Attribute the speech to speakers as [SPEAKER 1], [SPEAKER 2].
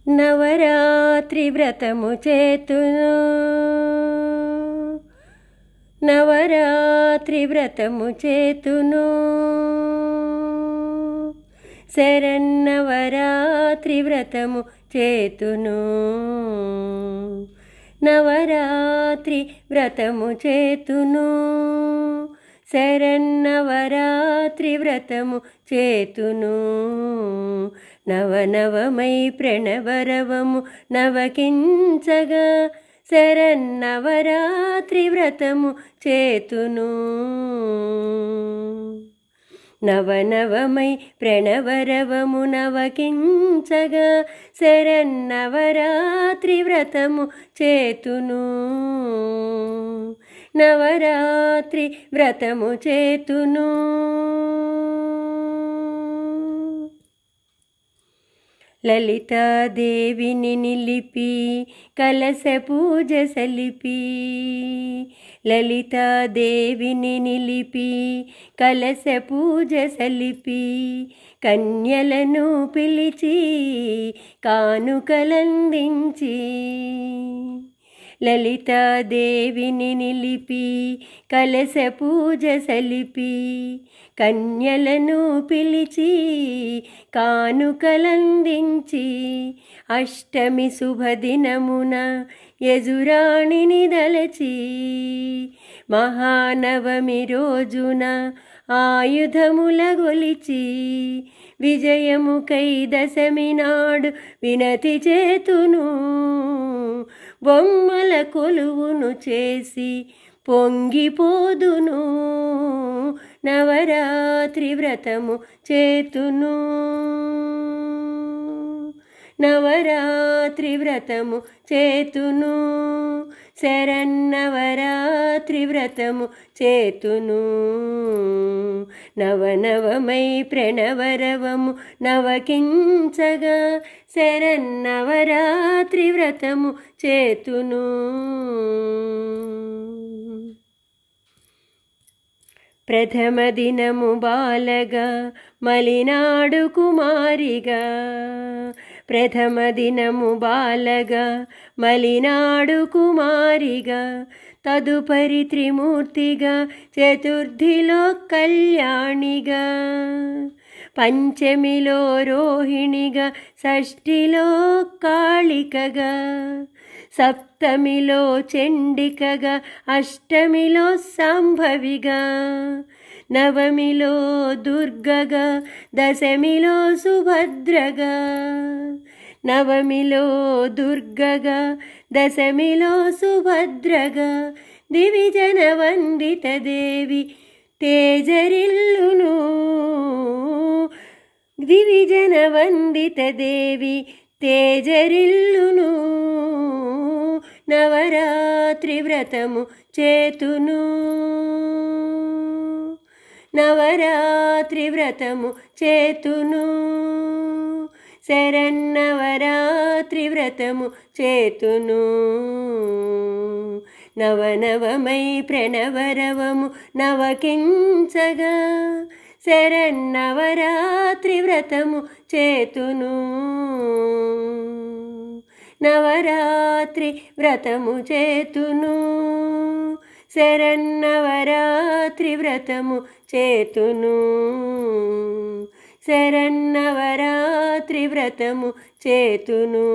[SPEAKER 1] నవరాత్రి వ్రతము చేతును నవరాత్రి వ్రతము చేతును శరన్నవరాత్రి వ్రతము చేతును నవరాత్రి వ్రతము చేతును శరన్నవరాత్రి వ్రతము చేతును నవనవమై ప్రణవరవము నవకించగా శరన్నవరాత్రి వ్రతము చేతును నవనవమై ప్రణవరవము నవకించగా శరన్నవరాత్రి వ్రతము చేతును నవరాత్రి వ్రతము చేతును లలితాదేవిని నిలిపి కలశ పూజ సలిపి లలితాదేవిని నిలిపి కలశ పూజ సలిపి కన్యలను పిలిచి కానుకలందించి లలితాదేవిని నిలిపి కలశ పూజ సలిపి కన్యలను పిలిచి కానుకలందించి అష్టమి శుభదినమున యజురాణిని దలచి మహానవమి రోజున ఆయుధముల గొలిచి విజయముకై దశమి నాడు వినతి చేతును బొమ్మల కొలువును చేసి పొంగిపోదును నవరాత్రి వ్రతము చేతును నవరాత్రి వ్రతము చేతును శరన్నవరాత్రి వ్రతము చేతును నవనవమై ప్రణవరవము నవకించగా శరన్నవరాత్రి వ్రతము చేతును ప్రథమ దినము బాలగా మలినాడు కుమారిగా ప్రథమ దినము బాలగా మలినాడు కుమారిగా తదుపరి త్రిమూర్తిగా చతుర్థిలో కళ్యాణిగా పంచమిలో రోహిణిగా షష్ఠిలో కాళికగా సప్తమిలో చండికగా అష్టమిలో సంభవిగా నవమిలో దుర్గగా దశమిలో సుభద్రగా నవమిలో దుర్గగా దశమిలో సుభద్రగా దివిజన వందిత దేవి తేజరిల్లును దివిజన వందిత దేవి తేజరిల్లును నవరాత్రి వ్రతము చేతును నవరాత్రి వ్రతము చేతును శరన్నవరాత్రి వ్రతము చేతును నవనవమై ప్రణవరవము నవకించగా శరన్నవరాత్రి వ్రతము చేతును నవరాత్రి వ్రతము చేతును శరన్నవరాత్రి వ్రతము చేతును శరన్నవరాత్రి వ్రతము చేతును